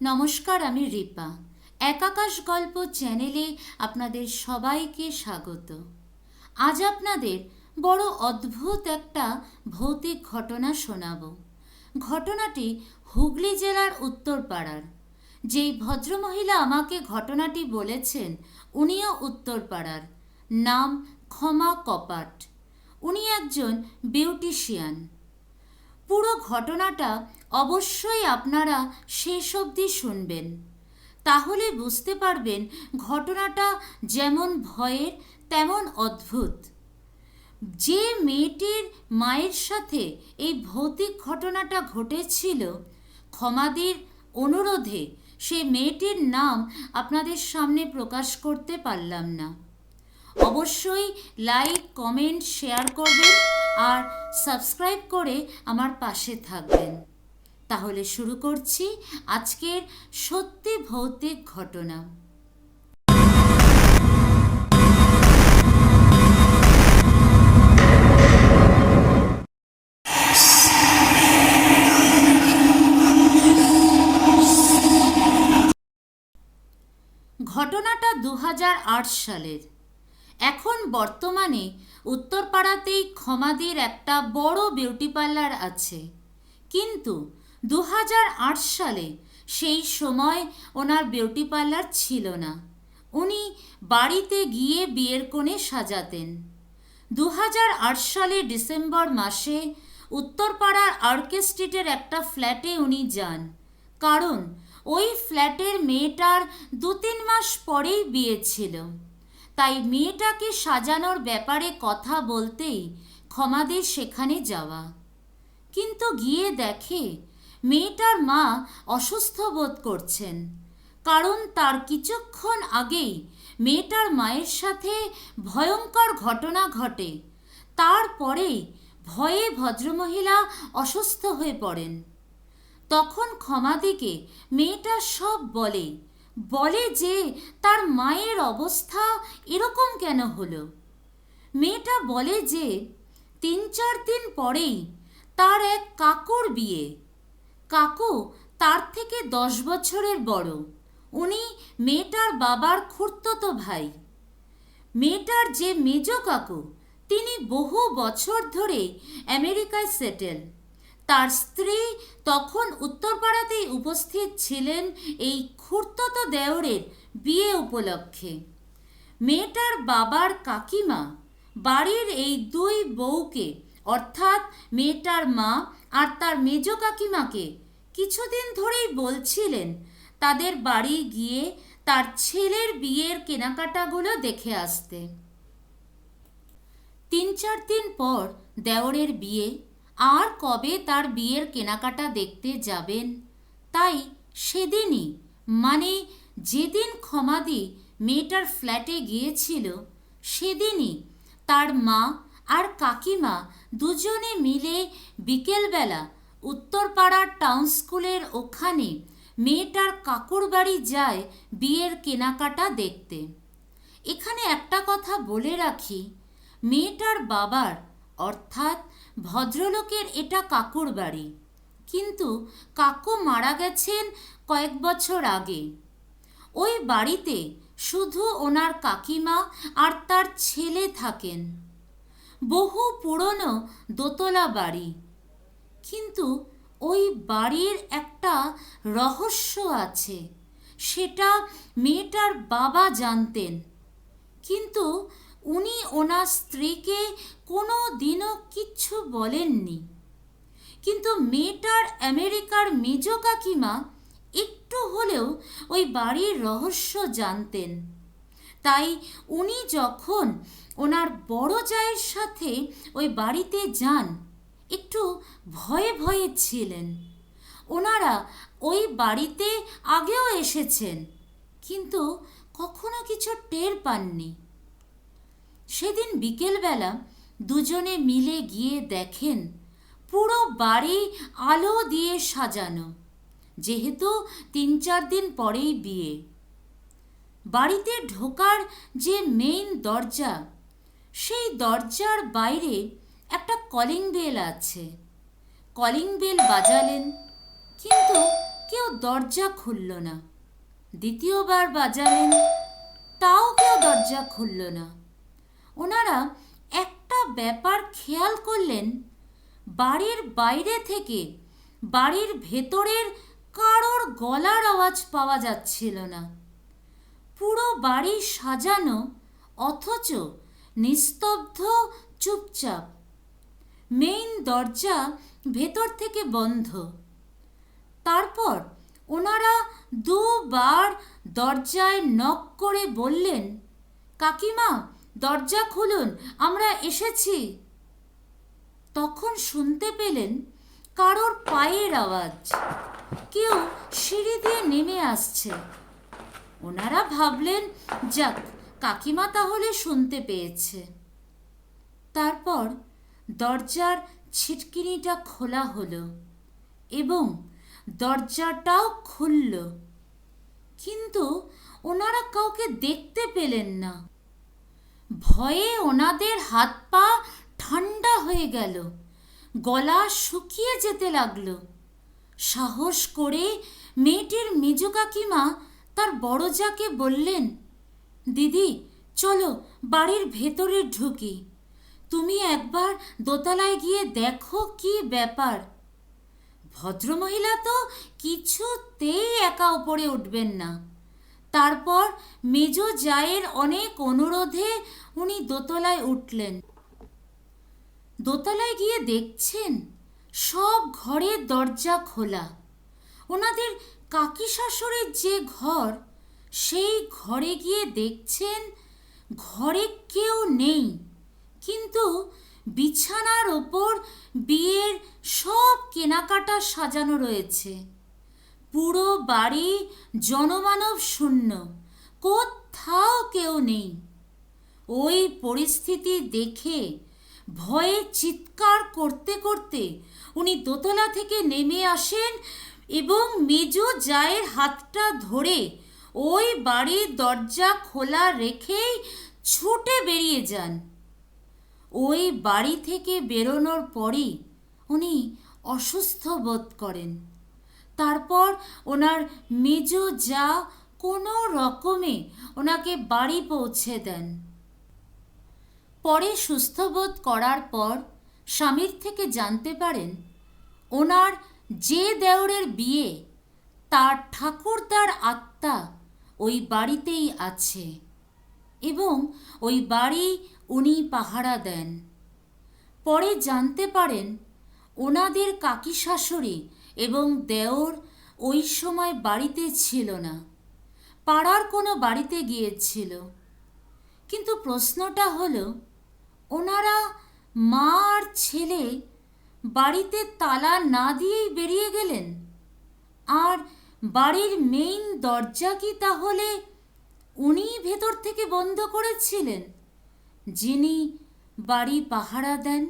নমস্কার, আমি রিপা। একাকাশ গল্প চ্যানেলে আপনাদের সবাইকে স্বাগত। আজ আপনাদের বড় অদ্ভুত একটা ভৌতিক ঘটনা শোনাব। ঘটনাটি হুগলি জেলার উত্তরপাড়ার। যেই ভদ্রমহিলা আমাকে ঘটনাটি বলেছেন উনিও উত্তরপাড়ার। নাম ক্ষমা কপাট। উনি একজন বিউটিশিয়ান। পুরো ঘটনাটা অবশ্যই আপনারা শেষ অবধি শুনবেন, তাহলে বুঝতে পারবেন ঘটনাটা যেমন ভয়ের তেমন অদ্ভুত। যে মেয়েটির মায়ের সাথে এই ভৌতিক ঘটনাটা ঘটেছিল, ক্ষমাদির অনুরোধে সেই মেয়েটির নাম আপনাদের সামনে প্রকাশ করতে পারলাম না। অবশ্যই লাইক, কমেন্ট, শেয়ার করবেন আর সাবস্ক্রাইব করে আমার পাশে থাকবেন। তাহলে শুরু করছি আজকের সত্যি ভৌতিক ঘটনা। ঘটনাটা 2008 সালের। এখন বর্তমানে উত্তরপাড়াতেই ক্ষমাদির একটা বড় বিউটি পার্লার আছে, কিন্তু 2008 সালে সেই সময় ওনার বিউটি পার্লার ছিল না। উনি বাড়িতে গিয়ে বিয়ের কোণে সাজাতেন। 2008 সালে ডিসেম্বর মাসে উত্তরপাড়ার আর্কে স্ট্রিটের একটা ফ্ল্যাটে উনি যান, কারণ ওই ফ্ল্যাটের মেয়েটার 2-3 মাস পরেই বিয়ে ছিল। তাই মেয়েটাকে সাজানোর ব্যাপারে কথা বলতেই ক্ষমাদের সেখানে যাওয়া। কিন্তু গিয়ে দেখে মেয়েটার মা অসুস্থ বোধ করছেন, কারণ তার কিছুক্ষণ আগেই মেয়েটার মায়ের সাথে ভয়ঙ্কর ঘটনা ঘটে। তারপরেই ভয়ে ভদ্রমহিলা অসুস্থ হয়ে পড়েন। তখন ক্ষমাদিকে মেয়েটা সব বলে যে তার মায়ের অবস্থা এরকম কেন হলো। মেয়েটা বলে যে 3-4 দিন পরেই তার এক কাকুর বিয়ে। কাকু তার থেকে 10 বছরের বড়। উনি মেয়েটার বাবার খুড়তুতো ভাই। মেয়েটার যে মেজ কাকু, তিনি বহু বছর ধরে আমেরিকায় সেটেল। তার স্ত্রী তখন উত্তরপাড়াতেই উপস্থিত ছিলেন এই খুড়তুতো দেওরের বিয়ে উপলক্ষে। মেয়েটার বাবার কাকিমা বাড়ির এই 2 বউকে, অর্থাৎ মেয়েটার মা আর তার মেজ কাকিমাকে কিছুদিন ধরেই বলছিলেন তাদের বাড়ি গিয়ে তার ছেলের বিয়ের কেনাকাটাগুলো দেখে আসতে। 3-4 দিন পর দেওরের বিয়ে, আর কবে তার বিয়ের কেনাকাটা দেখতে যাবেন। তাই সেদিনই, মানে যেদিন ক্ষমাদি মেয়েটার ফ্ল্যাটে গিয়েছিল, সেদিনই তার মা আর কাকিমা দুজনে মিলে বিকেলবেলা উত্তরপাড়ার টাউন স্কুলের ওখানে মেয়েটার কাকুর বাড়ি যায় বিয়ের কেনাকাটা দেখতে। এখানে একটা কথা বলে রাখি, মেয়েটার বাবার, অর্থাৎ ভদ্রলোকের এটা কাকুর বাড়ি, কিন্তু কাকু মারা গেছেন কয়েক বছর আগে। ওই বাড়িতে শুধু ওনার কাকিমা আর তার ছেলে থাকেন। বহু পুরনো দোতলা বাড়ি, কিন্তু ওই বাড়ির একটা রহস্য আছে, সেটা মেয়েটার বাবা জানতেন, কিন্তু উনি ওনার স্ত্রীকে কোনো দিনও কিচ্ছু বলেননি। কিন্তু মেয়েটার আমেরিকার মেজ কাকিমা একটু হলেও ওই বাড়ির রহস্য জানতেন। তাই উনি যখন ওনার বড় জায়ের সাথে ওই বাড়িতে যান, একটু ভয়ে ভয়ে ছিলেন। ওনারা ওই বাড়িতে আগেও এসেছেন, কিন্তু কখনো কিছু টের পাননি। সেদিন বিকেলবেলা দুজনে মিলে গিয়ে দেখেন পুরো বাড়ি আলো দিয়ে সাজানো, যেহেতু 3-4 দিন পরেই বিয়ে। বাড়িতে ঢোকার যে মেইন দরজা, সেই দরজার বাইরে একটা কলিং বেল আছে। কলিং বেল বাজালেন, কিন্তু কেউ দরজা খুলল না। দ্বিতীয়বার বাজালেন, তাও কেউ দরজা খুলল না। ওনারা একটা ব্যাপার খেয়াল করলেন, বাড়ির বাইরে থেকে বাড়ির ভেতরের কারোর গলার আওয়াজ পাওয়া যাচ্ছিল না। পুরো বাড়ি সাজানো, অথচ নিস্তব্ধ, চুপচাপ। মেইন দরজা ভেতর থেকে বন্ধ। তারপর ওনারা দুবার দরজায় নক করে বললেন, কাকিমা দরজা খুলুন, আমরা এসেছি। তখন শুনতে পেলেন কারোর পায়ের আওয়াজ, কেউ সিঁড়ি দিয়ে নেমে আসছে। ওনারা ভাবলেন, যাক, কাকিমা তাহলে শুনতে পেয়েছে। তারপর দরজার ছিটকিনিটা খোলা হলো এবং দরজাটাও খুলল, কিন্তু ওনারা কাউকে দেখতে পেলেন না। ভয়ে ওনাদের হাত পা ঠান্ডা হয়ে গেল, গলা শুকিয়ে যেতে লাগলো। সাহস করে মেয়েটির মেজ কাকিমা তার বড় যাকে বললেন, দিদি চলো বাড়ির ভেতরে ঢুকি, তুমি একবার দোতলায় গিয়ে দেখো কি ব্যাপার। ভদ্রমহিলা তো কিছুতেই একা উপরে উঠবেন না। তারপর মেজ জায়ের অনেক অনুরোধে উনি দোতলায় উঠলেন। দোতলায় গিয়ে দেখছেন সব ঘরের দরজা খোলা। ওনাদের কাকি শাশুড়ির যে ঘর, সেই ঘরে গিয়ে দেখছেন ঘরে কেউ নেই, কিন্তু বিছানার ওপর বিয়ের সব কেনাকাটা সাজানো রয়েছে। পুরো বাড়ি জনমানব শূন্য, কোথাও কেউ নেই। ওই পরিস্থিতি দেখে ভয়ে চিৎকার করতে করতে উনি দোতলা থেকে নেমে আসেন এবং মেজ জায়ের হাতটা ধরে ওই বাড়ির দরজা খোলা রেখেই ছুটে বেরিয়ে যান। ওই বাড়ি থেকে বেরোনোর পরই উনি অসুস্থ বোধ করেন। তারপর ওনার মেজ জা কোনো রকমে ওনাকে বাড়ি পৌঁছে দেন। পরে সুস্থ বোধ করার পর স্বামীর থেকে জানতে পারেন ওনার যে দেওরের বিয়ে, তার ঠাকুরদার আত্মা ওই বাড়িতেই আছে এবং ওই বাড়ি উনি পাহারা দেন। পরে জানতে পারেন ওনাদের কাকি শাশুড়ি এবং দেওর ওই সময় বাড়িতে ছিল না, পাড়ার কোনো বাড়িতে গিয়েছিল। কিন্তু প্রশ্নটা হলো, ওনারা মা আর ছেলে বাড়িতে তালা না দিয়েই বেরিয়ে গেলেন, আর বাড়ির মেইন দরজা কি তাহলে উনিই ভেতর থেকে বন্ধ করেছিলেন, যিনি বাড়ি পাহারা দেন?